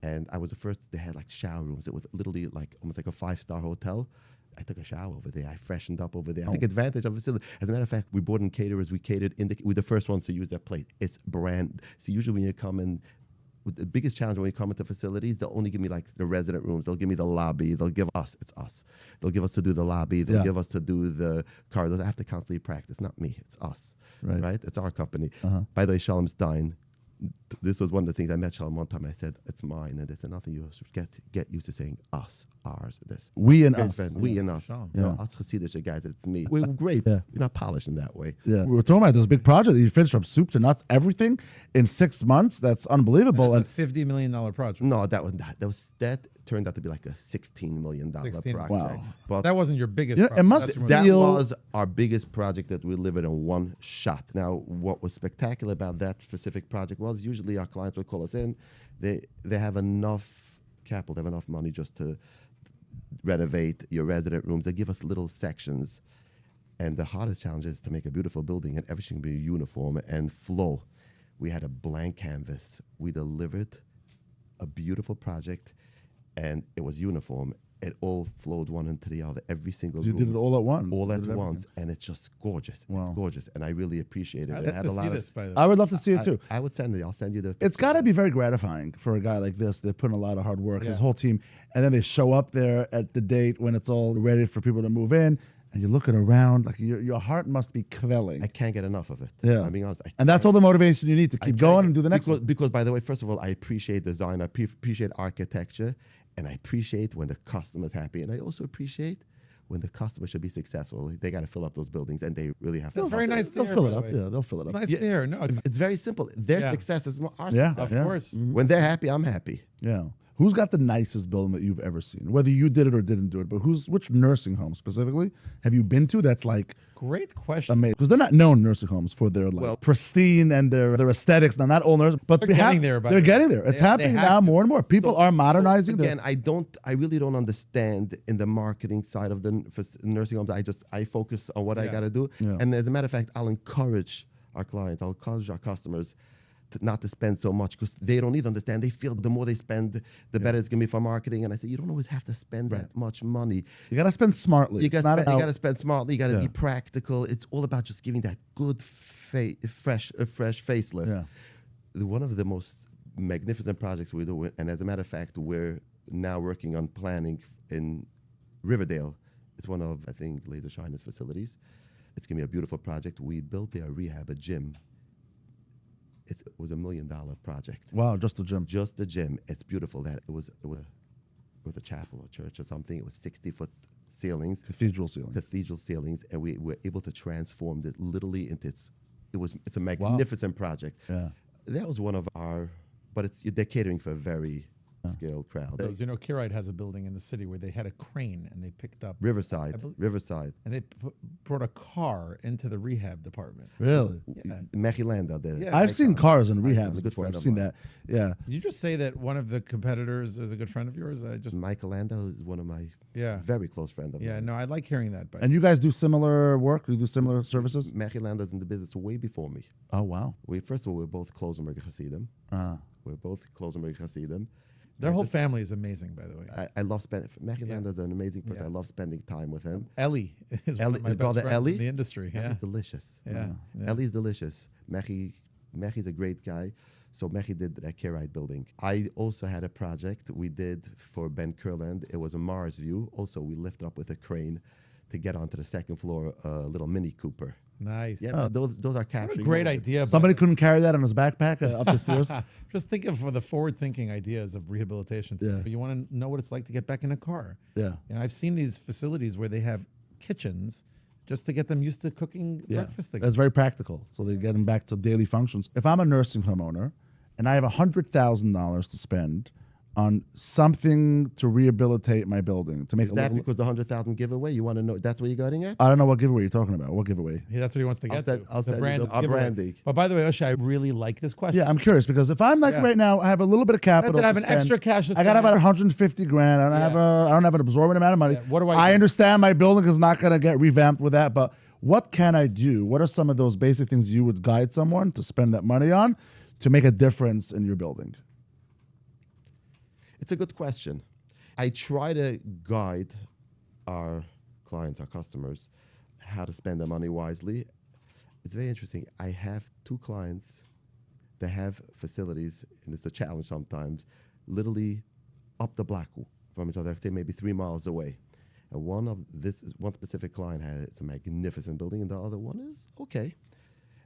Speaker 1: And I was the first. They had like shower rooms. It was literally like almost like a 5-star hotel. I took a shower over there. I freshened up over there. I took advantage of the facility. As a matter of fact, we brought in caterers. We catered we're the first ones to use that place. It's brand. So usually when you come in, the biggest challenge when you come into facilities, they'll only give me like the resident rooms. They'll give me the lobby. They'll give us, it's us. They'll give us to do the lobby. They'll give us to do the corridors. I have to constantly practice. Not me. It's us. Right? It's our company. By the way, Sholem Stein, this was one of the things I met Sholem one time, and I said, it's mine. And they said, nothing, you get used to saying us, ours, this.
Speaker 3: We and us.
Speaker 1: We and us. You know, us Hasidic guys, it's me. We're great. We're not polished in that way.
Speaker 3: Yeah. We were talking about this big project that you finished from soup to nuts, everything in 6 months. That's unbelievable.
Speaker 2: And it's a $50 million project.
Speaker 1: No, that turned out to be like a $16 million project.
Speaker 3: Wow.
Speaker 1: But
Speaker 2: that wasn't your biggest project.
Speaker 3: It must
Speaker 1: that
Speaker 3: feel...
Speaker 1: was our biggest project that we delivered in one shot. Now, what was spectacular about that specific project was usually our clients would call us in. They have enough capital, they have enough money just to renovate your resident rooms. They give us little sections. And the hardest challenge is to make a beautiful building and everything be uniform and flow. We had a blank canvas. We delivered a beautiful project, and it was uniform. It all flowed one into the other, every single
Speaker 3: You
Speaker 1: room.
Speaker 3: did it all at once.
Speaker 1: All at once, and it's just gorgeous.
Speaker 3: Wow.
Speaker 1: It's gorgeous, and I really appreciate it.
Speaker 2: I'd
Speaker 1: It
Speaker 2: love
Speaker 1: had
Speaker 2: to
Speaker 1: a lot
Speaker 2: see
Speaker 1: of.
Speaker 2: this, by the way.
Speaker 3: I would love to see it too.
Speaker 1: I would send it. I'll send you the.
Speaker 3: It's got to be very gratifying for a guy like this. They put in a lot of hard work, his
Speaker 2: Yeah.
Speaker 3: whole team, and then they show up there at the date when it's all ready for people to move in, and you're looking around like your heart must be quelling.
Speaker 1: I can't get enough of it.
Speaker 3: Yeah.
Speaker 1: I'm being honest.
Speaker 3: And that's all the motivation you need to keep going and do the next
Speaker 1: because,
Speaker 3: one.
Speaker 1: Because, by the way, first of all, I appreciate design. I appreciate architecture, and I appreciate when the customer's happy, and I also appreciate when the customer should be successful. They got to fill up those buildings, and they really have to.
Speaker 2: It's very nice to
Speaker 3: They'll
Speaker 2: hear,
Speaker 3: fill
Speaker 2: by
Speaker 3: it
Speaker 2: the
Speaker 3: up.
Speaker 2: way.
Speaker 3: Yeah, they'll fill it up.
Speaker 2: Nice to hear. No,
Speaker 1: It's very simple. Their
Speaker 2: Yeah.
Speaker 1: success is our
Speaker 3: Yeah.
Speaker 1: success.
Speaker 2: of course.
Speaker 1: When they're happy, I'm happy.
Speaker 3: Yeah. Who's got the nicest building that you've ever seen? Whether you did it or didn't do it, but which nursing home specifically have you been to that's like
Speaker 2: Great question.
Speaker 3: amazing? Because they're not known nursing homes for their like pristine and their aesthetics. Now, not all nurses, but
Speaker 2: They're getting there, by
Speaker 3: they're
Speaker 2: the way.
Speaker 3: getting there. It's
Speaker 2: They
Speaker 3: happening
Speaker 2: have
Speaker 3: now
Speaker 2: to.
Speaker 3: more and more. People are modernizing.
Speaker 1: Again, I really don't understand in the marketing side of the nursing homes. I focus on what I got to do.
Speaker 3: Yeah.
Speaker 1: And as a matter of fact, I'll encourage our clients, I'll encourage our customers not to spend so much, because they don't even understand. They feel the more they spend, the better it's going to be for marketing. And I say, you don't always have to spend that much money.
Speaker 3: You got to spend smartly.
Speaker 1: You got
Speaker 3: Not
Speaker 1: to spend smartly. You got to
Speaker 3: Yeah.
Speaker 1: be practical. It's all about just giving that good, fresh facelift.
Speaker 3: Yeah.
Speaker 1: one of the most magnificent projects we do, and as a matter of fact, we're now working on planning in Riverdale. It's one of, I think, Laser Shiner's facilities. It's going to be a beautiful project. We built there a rehab, a gym. It was $1 million project.
Speaker 3: Wow, just the gym.
Speaker 1: Just the gym. It's beautiful. That it was a chapel or church or something. It was 60-foot ceilings.
Speaker 3: Cathedral ceiling.
Speaker 1: Cathedral ceilings, and we were able to transform it literally into it's a magnificent project.
Speaker 3: Yeah.
Speaker 1: That was one of our, but they're catering for a very skilled crowd.
Speaker 2: Those, Kirite has a building in the city where they had a crane and they picked up
Speaker 1: Riverside,
Speaker 2: and they brought a car into the rehab department.
Speaker 3: Really?
Speaker 2: Yeah.
Speaker 1: Mechilanda.
Speaker 2: Yeah.
Speaker 3: I've seen cars in
Speaker 1: Michael,
Speaker 3: rehabs
Speaker 1: a good
Speaker 3: before.
Speaker 1: friend
Speaker 3: I've
Speaker 1: of
Speaker 3: seen
Speaker 1: mine.
Speaker 3: that. Yeah.
Speaker 2: Did you just say that one of the competitors is a good friend of yours?
Speaker 1: Michael Landa is one of my
Speaker 2: Yeah.
Speaker 1: very close friends of
Speaker 2: Yeah,
Speaker 1: mine.
Speaker 2: no, I like hearing that. But
Speaker 3: And you guys do similar work? You do similar services?
Speaker 1: Mechilanda's in the business way before me.
Speaker 3: Oh, wow.
Speaker 1: First of all, we're both Klosenberg Hasidim. We're both Klosenberg Hasidim.
Speaker 2: their whole family is amazing, by the way.
Speaker 1: I love spending. Mechilanda's an amazing person.
Speaker 2: Yeah.
Speaker 1: I love spending time with him.
Speaker 2: Ellie is one of my
Speaker 1: his
Speaker 2: best
Speaker 1: brother
Speaker 2: friends
Speaker 1: Ellie?
Speaker 2: in the industry. Yeah.
Speaker 1: Ellie's delicious.
Speaker 2: Yeah. Yeah.
Speaker 1: Ellie's delicious. Mechi's a great guy. So Mechi did that Kirite building. I also had a project we did for Ben Kurland. It was a Mars view. Also, we lifted up with a crane to get onto the second floor, a little Mini Cooper.
Speaker 2: Nice.
Speaker 1: Yeah, those are
Speaker 2: What
Speaker 1: capturing.
Speaker 2: a great
Speaker 1: moments.
Speaker 2: idea.
Speaker 3: Somebody couldn't carry that on his backpack up the stairs?
Speaker 2: Just think of the forward-thinking ideas of rehabilitation.
Speaker 3: Yeah.
Speaker 2: But you want to know what it's like to get back in a car.
Speaker 3: Yeah.
Speaker 2: And I've seen these facilities where they have kitchens just to get them used to cooking breakfast again.
Speaker 3: That's very practical. So they get them back to daily functions. If I'm a nursing home owner and I have $100,000 to spend on something to rehabilitate my building, to make
Speaker 1: Is
Speaker 3: a
Speaker 1: that
Speaker 3: little...
Speaker 1: because the 100,000 giveaway? You want to know? That's what you're getting at?
Speaker 3: I don't know what giveaway you're talking about. What giveaway?
Speaker 2: Yeah, that's what he wants to get to.
Speaker 1: I'll
Speaker 2: The
Speaker 1: send you
Speaker 2: brand
Speaker 1: our
Speaker 2: giveaway.
Speaker 1: branding.
Speaker 2: But by the way, Oshie, I really like this question.
Speaker 3: Yeah, I'm curious because if I'm like
Speaker 2: Yeah.
Speaker 3: right now, I have a little bit of capital.
Speaker 2: That's it, I have
Speaker 3: to
Speaker 2: an
Speaker 3: spend.
Speaker 2: extra cash to
Speaker 3: I got
Speaker 2: spend.
Speaker 3: about 150 grand. I don't have an absorbent amount of money.
Speaker 2: Yeah, what do I
Speaker 3: I
Speaker 2: do?
Speaker 3: understand my building is not going to get revamped with that, but what can I do? What are some of those basic things you would guide someone to spend that money on to make a difference in your building?
Speaker 1: It's a good question. I try to guide our clients, our customers, how to spend their money wisely. It's very interesting. I have 2 clients that have facilities, and it's a challenge sometimes, literally up the block from each other, say maybe 3 miles away. And one specific client it's a magnificent building, and the other one is okay.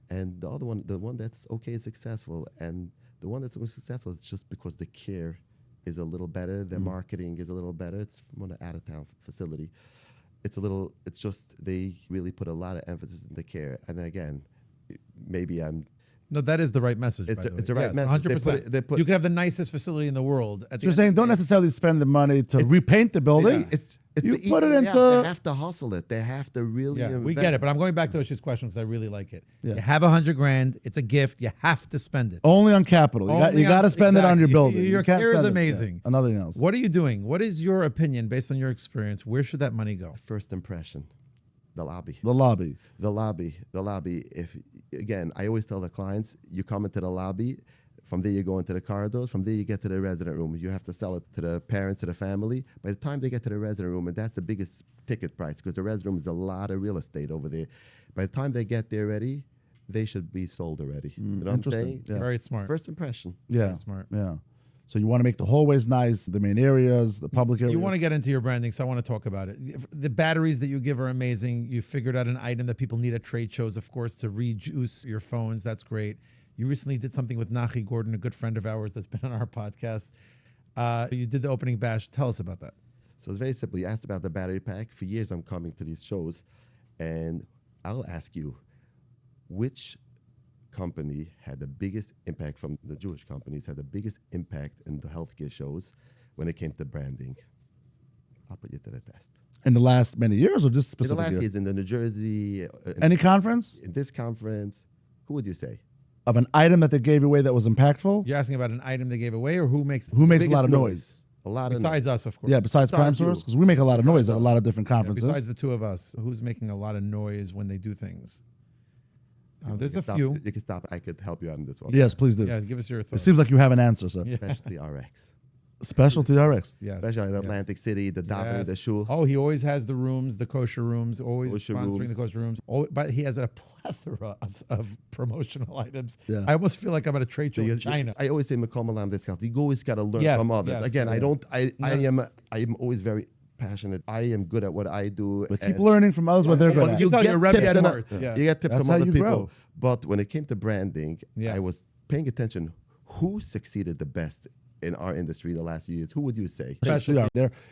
Speaker 1: And the other one, the one that's okay is successful, and the one that's most successful is just because the care is a little better, their marketing is a little better. It's from an out-of-town facility. It's just they really put a lot of emphasis in the care. And again, maybe
Speaker 2: No, that is the right message.
Speaker 1: It's
Speaker 2: by the
Speaker 1: a- it's
Speaker 2: way.
Speaker 1: a right
Speaker 2: Yes,
Speaker 1: message.
Speaker 2: 100%.
Speaker 1: They put-
Speaker 2: You could have the nicest facility in the world. At the
Speaker 3: So you're
Speaker 2: end
Speaker 3: saying
Speaker 2: of the
Speaker 3: don't
Speaker 2: day.
Speaker 3: necessarily spend the money to repaint the building.
Speaker 1: It's
Speaker 3: You
Speaker 1: the
Speaker 3: put it
Speaker 1: easy-
Speaker 3: into-
Speaker 1: They have to hustle it. They have to really
Speaker 2: Yeah, we
Speaker 1: invest.
Speaker 2: get it. But I'm going back to Oshie's question because I really like it.
Speaker 3: Yeah.
Speaker 2: You have $100,000. It's a gift. You have to spend it.
Speaker 3: Only on capital. You
Speaker 2: Only
Speaker 3: got to
Speaker 2: on-
Speaker 3: spend it on your
Speaker 2: exactly.
Speaker 3: building.
Speaker 2: Your
Speaker 3: You can't
Speaker 2: care is
Speaker 3: spend it,
Speaker 2: amazing.
Speaker 3: on nothing else.
Speaker 2: What are you doing? What is your opinion based on your experience? Where should that money go?
Speaker 1: First impression, the lobby.
Speaker 3: The lobby.
Speaker 1: The lobby. If again, I always tell the clients, you come into the lobby, from there you go into the corridors, from there you get to the resident room. You have to sell it to the parents, to the family. By the time they get to the resident room, and that's the biggest ticket price because the resident room is a lot of real estate over there. By the time they get there ready, they should be sold already. You know what I'm
Speaker 3: interesting.
Speaker 1: saying?
Speaker 3: Yeah.
Speaker 2: Very smart.
Speaker 1: First impression.
Speaker 3: Yeah.
Speaker 2: Very smart.
Speaker 3: Yeah. So you want to make the hallways nice, the main areas, the public areas.
Speaker 2: You want to get into your branding, so I want to talk about it. The batteries that you give are amazing. You figured out an item that people need at trade shows, of course, to rejuice your phones. That's great. You recently did something with Nachi Gordon, a good friend of ours that's been on our podcast. You did the opening bash. Tell us about that.
Speaker 1: So it's very simple. You asked about the battery pack. For years, I'm coming to these shows, and I'll ask you, which company had the biggest impact from the Jewish companies, had the biggest impact in the healthcare shows when it came to branding? I'll put you to the test.
Speaker 3: in the last many years or just
Speaker 1: In the
Speaker 3: specific
Speaker 1: last
Speaker 3: year?
Speaker 1: years, in the New Jersey,
Speaker 3: Any conference
Speaker 1: in this conference, who would you say?
Speaker 3: of an item that they gave away that was impactful?
Speaker 2: You're asking about an item they gave away, or who makes
Speaker 3: Who makes a
Speaker 1: Biggest
Speaker 3: lot of noise?
Speaker 1: A lot of
Speaker 2: besides
Speaker 1: noise.
Speaker 2: us, of course.
Speaker 3: Yeah, besides Prime
Speaker 1: Besides you.
Speaker 3: Source? Because we make a lot of noise at a
Speaker 1: us.
Speaker 3: lot of different
Speaker 2: Yeah,
Speaker 3: conferences.
Speaker 2: besides the two of us, who's making a lot of noise when they do things? There's
Speaker 1: You
Speaker 2: a
Speaker 1: can
Speaker 2: few.
Speaker 1: stop- You can stop. I could help you out on this one.
Speaker 3: Yes, please do.
Speaker 2: Yeah, give us your
Speaker 3: It
Speaker 2: thoughts.
Speaker 3: seems like you have an answer, sir.
Speaker 2: Yeah.
Speaker 1: Especially RX.
Speaker 3: Specialty RX.
Speaker 2: Yes.
Speaker 1: especially in
Speaker 2: yes.
Speaker 1: Atlantic City, the davening,
Speaker 2: Yes.
Speaker 1: the shul.
Speaker 2: Oh, he always has the rooms, the kosher rooms, always
Speaker 1: Kosher
Speaker 2: sponsoring
Speaker 1: rooms.
Speaker 2: the kosher rooms. Oh, but he has a plethora of promotional items.
Speaker 3: Yeah.
Speaker 2: I almost feel like I'm at a trade show
Speaker 1: So
Speaker 2: in China.
Speaker 1: I always say Makom Alam discount. You always got to learn
Speaker 2: Yes,
Speaker 1: from others.
Speaker 2: yes,
Speaker 1: Again,
Speaker 2: yeah.
Speaker 1: I am always very passionate. I am good at what I do.
Speaker 3: But keep
Speaker 1: and-
Speaker 3: learning from others what they're good
Speaker 2: Well,
Speaker 3: at.
Speaker 2: you tell your Rebbe
Speaker 1: tips
Speaker 2: at
Speaker 1: and
Speaker 2: heart. Yeah.
Speaker 1: You get tips
Speaker 3: That's
Speaker 1: from
Speaker 3: how
Speaker 1: other
Speaker 3: you
Speaker 1: people.
Speaker 3: grow.
Speaker 1: But when it came to branding,
Speaker 2: Yeah.
Speaker 1: I was paying attention. Who succeeded the best in our industry the last few years? Who would you say?
Speaker 3: Especially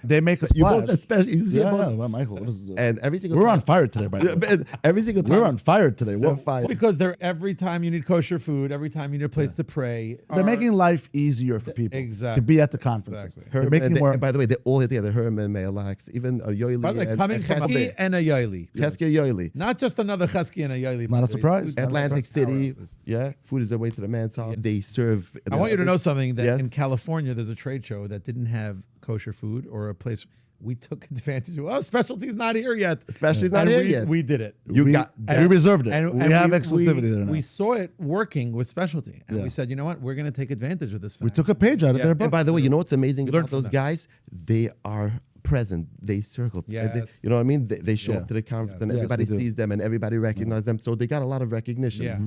Speaker 3: they make a
Speaker 1: You both
Speaker 3: splash.
Speaker 1: especially you see
Speaker 3: Yeah,
Speaker 1: both.
Speaker 3: yeah. Well, Michael, what is
Speaker 1: And every single
Speaker 3: we're
Speaker 1: time,
Speaker 3: on fire today, by the way.
Speaker 1: But every single time
Speaker 3: We're on fire today.
Speaker 1: they're
Speaker 3: Well,
Speaker 1: fine.
Speaker 2: Because every time you need kosher food, every time you need a place to pray.
Speaker 3: they're making life easier for people
Speaker 2: Exactly.
Speaker 3: to be at the conferences.
Speaker 2: Exactly.
Speaker 3: They're
Speaker 1: Herman,
Speaker 3: making
Speaker 1: and
Speaker 3: more.
Speaker 1: by the way, they all hit together. Herman, Mealax, even Yoeli.
Speaker 2: By the way,
Speaker 1: and
Speaker 2: coming from
Speaker 1: Chesky-
Speaker 2: a and a Yaeli.
Speaker 1: Chesky Yoeli.
Speaker 2: Not just another Chesky and a Yaeli.
Speaker 3: Not a surprise.
Speaker 1: Atlantic City,
Speaker 2: Powerhouses.
Speaker 1: yeah. Food is their way to the man's house. They serve.
Speaker 2: I want you to know something that
Speaker 1: Yes.
Speaker 2: in California, there's a trade show that didn't have kosher food or a place. We took advantage of. Oh, specialty's not here yet.
Speaker 1: Specialty's not
Speaker 2: And
Speaker 1: here
Speaker 2: we,
Speaker 1: yet.
Speaker 2: We did it.
Speaker 1: You
Speaker 3: we,
Speaker 1: got
Speaker 3: we reserved it.
Speaker 2: And
Speaker 3: we have exclusivity there now.
Speaker 2: We saw it working with specialty, and
Speaker 3: Yeah.
Speaker 2: we said, you know what, we're going to take advantage of this.
Speaker 3: We
Speaker 2: fact.
Speaker 3: took a page out of
Speaker 2: Yeah.
Speaker 3: their
Speaker 1: And
Speaker 3: book.
Speaker 1: by the way, you know what's amazing
Speaker 2: learn
Speaker 1: about
Speaker 2: from
Speaker 1: those
Speaker 2: them.
Speaker 1: guys? They are present. They circle. And they-
Speaker 2: Yes.
Speaker 1: you know what I mean? They show
Speaker 3: Yeah.
Speaker 1: up to the conference
Speaker 2: Yes.
Speaker 1: and
Speaker 3: Yes,
Speaker 1: everybody
Speaker 3: they do.
Speaker 1: sees them and everybody recognizes them. So they got a lot of recognition.
Speaker 2: Yeah.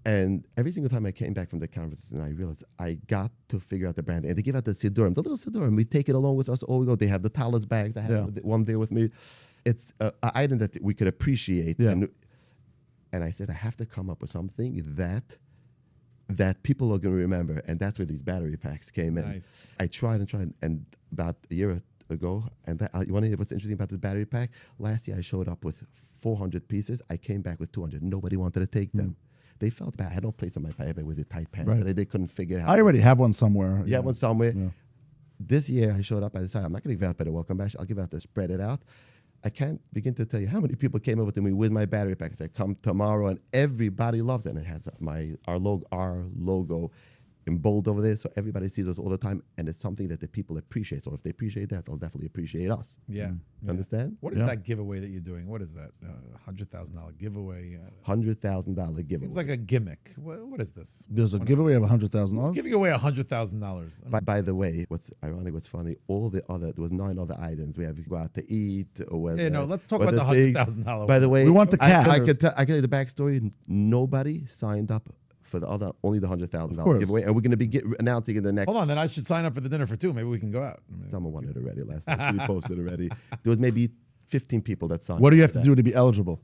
Speaker 1: And every single time I came back from the conference and I realized I got to figure out the brand. And they give out the Sidurim, the little Sidurim. We take it along with us all we go. They have the Talis bags. I have one day with me. It's an item that we could appreciate.
Speaker 3: Yeah.
Speaker 1: And I said, I have to come up with something that people are going to remember. And that's where these battery packs came in.
Speaker 2: Nice.
Speaker 1: I tried, and about a year ago, and you want to hear what's interesting about this battery pack? Last year I showed up with 400 pieces. I came back with 200. Nobody wanted to take them. They felt bad. I had no place in my bag with a tight pants.
Speaker 3: Right.
Speaker 1: They couldn't figure it out.
Speaker 3: I already have one somewhere.
Speaker 1: You have one somewhere.
Speaker 3: Yeah.
Speaker 1: This year I showed up. I decided I'm not going to give out better welcome bash. I'll give out to spread it out. I can't begin to tell you how many people came over to me with my battery pack. I said, come tomorrow, and everybody loves it. And it has our logo in bold over there, so everybody sees us all the time, and it's something that the people appreciate. So if they appreciate that, they'll definitely appreciate us.
Speaker 2: Yeah. Yeah.
Speaker 1: Understand?
Speaker 2: What is
Speaker 3: Yeah.
Speaker 2: that giveaway that you're doing? What is that? $100,000 giveaway?
Speaker 1: $100,000 giveaway.
Speaker 2: Seems like a gimmick. What is this?
Speaker 3: There's a giveaway of $100,000.
Speaker 2: Giving away $100,000.
Speaker 1: By the way, what's ironic, what's funny, there was 9 other items. We have to go out to eat. Or whether,
Speaker 2: Yeah, no, let's talk
Speaker 1: whether
Speaker 2: about the
Speaker 1: thing-
Speaker 2: $100,000.
Speaker 1: By the way,
Speaker 3: We want the
Speaker 1: I
Speaker 3: cash.
Speaker 1: can tell you the backstory. Nobody signed up for only the $100,000
Speaker 3: course.
Speaker 1: giveaway, and we're going to be announcing in the next.
Speaker 2: Hold on, then I should sign up for the dinner for 2. Maybe we can go out. I mean,
Speaker 1: Someone wanted already last night. We posted already. There was maybe 15 people that signed.
Speaker 3: What do you
Speaker 1: up
Speaker 3: have to
Speaker 1: for
Speaker 3: do to be eligible?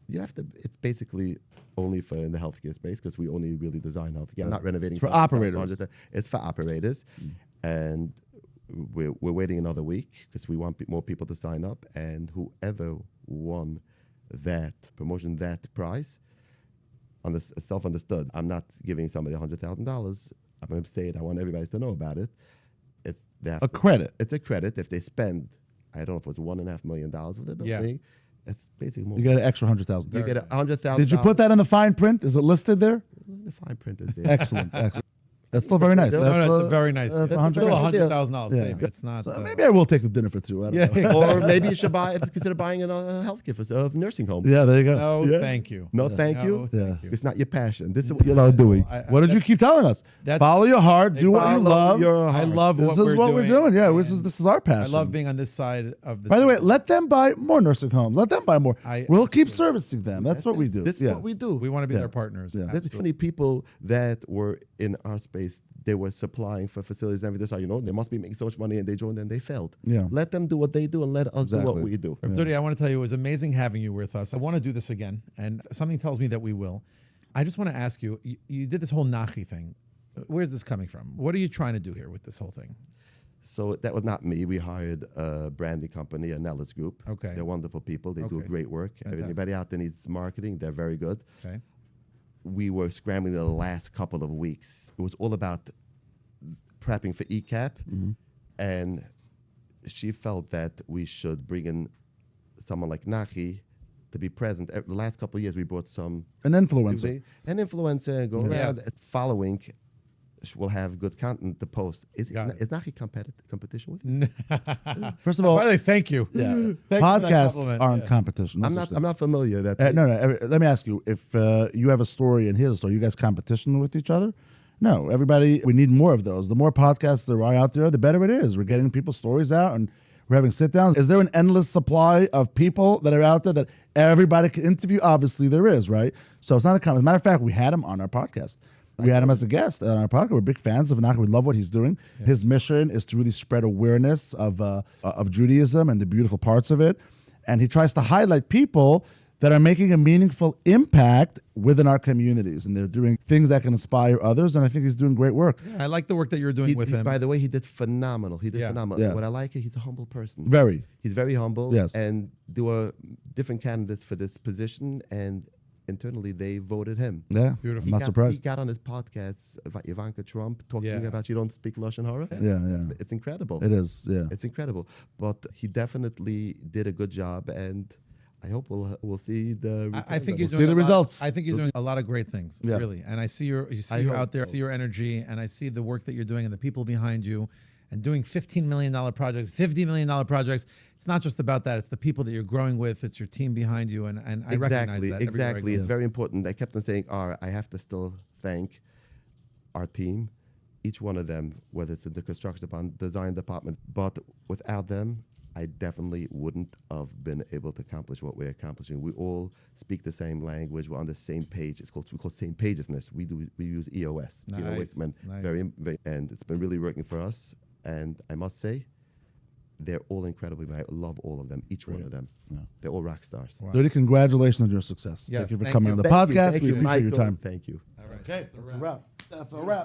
Speaker 1: that. You have to. It's basically only for in the healthcare space because we only really design healthcare. I'm not renovating.
Speaker 3: It's for
Speaker 1: something
Speaker 3: operators.
Speaker 1: It's for operators, and we're waiting another week because we want more people to sign up. And whoever won that promotion, that prize, self-understood. I'm not giving somebody $100,000. I'm going to say it. I want everybody to know about it. It's
Speaker 3: A credit.
Speaker 1: It's a credit if they spend. I don't know if it was $1.5 million of the
Speaker 2: Yeah.
Speaker 1: building. It's basically more.
Speaker 3: You get an extra $100,000.
Speaker 1: You get $100,000.
Speaker 3: Did you put that in the fine print? Is it listed there?
Speaker 1: The fine print is there.
Speaker 3: Excellent. Excellent. That's still very nice.
Speaker 1: No,
Speaker 2: no,
Speaker 3: That's,
Speaker 2: it's a very nice.
Speaker 3: that's
Speaker 2: It's
Speaker 3: $100,000.
Speaker 2: still $100,000
Speaker 3: Yeah.
Speaker 2: saving. It's not.
Speaker 3: So maybe I will take the dinner for 2. I don't know.
Speaker 2: yeah.
Speaker 1: Or maybe you should consider buying a healthcare for nursing home.
Speaker 3: Yeah, there you go.
Speaker 2: No,
Speaker 1: Yeah.
Speaker 2: thank you.
Speaker 1: No, thank
Speaker 2: No,
Speaker 1: you.
Speaker 2: thank you.
Speaker 1: It's not your passion. This is what you're not doing.
Speaker 3: What did you keep telling us?
Speaker 2: That's-
Speaker 3: Follow your heart, do what you
Speaker 1: Follow
Speaker 3: love.
Speaker 1: your
Speaker 2: I
Speaker 1: heart.
Speaker 2: love
Speaker 3: This
Speaker 2: what
Speaker 3: is
Speaker 2: we're
Speaker 3: what
Speaker 2: doing.
Speaker 3: we're doing. Yeah,
Speaker 2: and
Speaker 3: this is our
Speaker 2: I
Speaker 3: passion.
Speaker 2: love being on this side of the.
Speaker 3: By the way,
Speaker 2: table.
Speaker 3: let them buy more nursing homes. Let them buy more.
Speaker 2: I-
Speaker 3: We'll keep servicing them. That's what we do.
Speaker 1: This is what we do.
Speaker 2: we want to be
Speaker 3: Yeah.
Speaker 2: their partners.
Speaker 3: Yeah.
Speaker 1: There's many people that were in our space. They were supplying for facilities and everything. So, they must be making so much money and they joined and they failed.
Speaker 3: Yeah.
Speaker 1: Let them do what they do and let us do
Speaker 3: Exactly.
Speaker 1: what we do.
Speaker 2: Dudi, I want to tell you, it was amazing having you with us. I want to do this again, and something tells me that we will. I just want to ask you, you did this whole Nachi thing. Where's this coming from? What are you trying to do here with this whole thing?
Speaker 1: So that was not me. We hired a branding company, a Nellis Group.
Speaker 2: Okay.
Speaker 1: They're wonderful people. They do
Speaker 2: Okay.
Speaker 1: great work.
Speaker 2: Fantastic.
Speaker 1: Anybody out there needs marketing, they're very good.
Speaker 2: Okay.
Speaker 1: We were scrambling the last couple of weeks. It was all about prepping for ECAP, and she felt that we should bring in someone like Nachi to be present. The last couple of years, we brought some
Speaker 3: An influencer.
Speaker 1: an influencer and go around
Speaker 2: Yes.
Speaker 1: following. Will have good content to post. Is
Speaker 2: Got it.
Speaker 1: Nachi competition with you?
Speaker 3: First of all,
Speaker 2: By the way, thank you.
Speaker 3: yeah,
Speaker 2: Thank you for that
Speaker 3: podcasts
Speaker 2: compliment.
Speaker 3: aren't
Speaker 2: Yeah.
Speaker 3: competition. That's
Speaker 1: I'm
Speaker 3: just
Speaker 1: not. I'm not familiar that.
Speaker 3: No. Let me ask you: if you have a story and he has a story, you guys competition with each other? No, everybody, we need more of those. The more podcasts there are out there, the better it is. We're getting people's stories out and we're having sit downs. Is there an endless supply of people that are out there that everybody can interview? Obviously there is, right? So it's not a comment. As a matter of fact, we had him on our podcast. We had him as a guest on our podcast. We're big fans of Nachum. We love what he's doing. Yeah. His mission is to really spread awareness of Judaism and the beautiful parts of it. And he tries to highlight people that are making a meaningful impact within our communities, and they're doing things that can inspire others, and I think he's doing great work.
Speaker 2: Yeah, I like the work that you're doing with him.
Speaker 1: By the way, he did phenomenal. He did phenomenal.
Speaker 3: Yeah.
Speaker 1: What I like is he's a humble person.
Speaker 3: He's
Speaker 1: very humble.
Speaker 3: Yes.
Speaker 1: And there were different candidates for this position, and internally they voted him.
Speaker 3: Yeah,
Speaker 2: beautiful.
Speaker 3: I'm not surprised.
Speaker 1: He got on his podcast, Ivanka Trump, talking about you don't speak Lashon Hara.
Speaker 3: Yeah.
Speaker 1: It's incredible.
Speaker 3: It is, yeah.
Speaker 1: It's incredible. But he definitely did a good job, and I hope we'll see the.
Speaker 2: I think you're
Speaker 3: see
Speaker 2: doing
Speaker 3: the results.
Speaker 2: I think you're doing a lot of great things, really. And I see you out there, see your energy, and I see the work that you're doing and the people behind you, and doing $15 million projects, $50 million projects. It's not just about that. It's the people that you're growing with. It's your team behind you, and I recognize that.
Speaker 1: Exactly. It's very important. I kept on saying, I have to still thank our team, each one of them, whether it's in the construction department, design department, but without them, I definitely wouldn't have been able to accomplish what we're accomplishing. We all speak the same language. We're on the same page. We call it same pagesness. We use EOS.
Speaker 2: Nice.
Speaker 1: Very, and it's been really working for us. And I must say, they're all incredible. I love all of them, each one of them. Yeah. They're all rock stars.
Speaker 3: Wow. Dudi, congratulations on your success.
Speaker 2: Yes,
Speaker 3: thank you for coming on the podcast. We appreciate your time.
Speaker 1: Thank you.
Speaker 2: All right.
Speaker 3: Okay, that's a wrap. That's a wrap.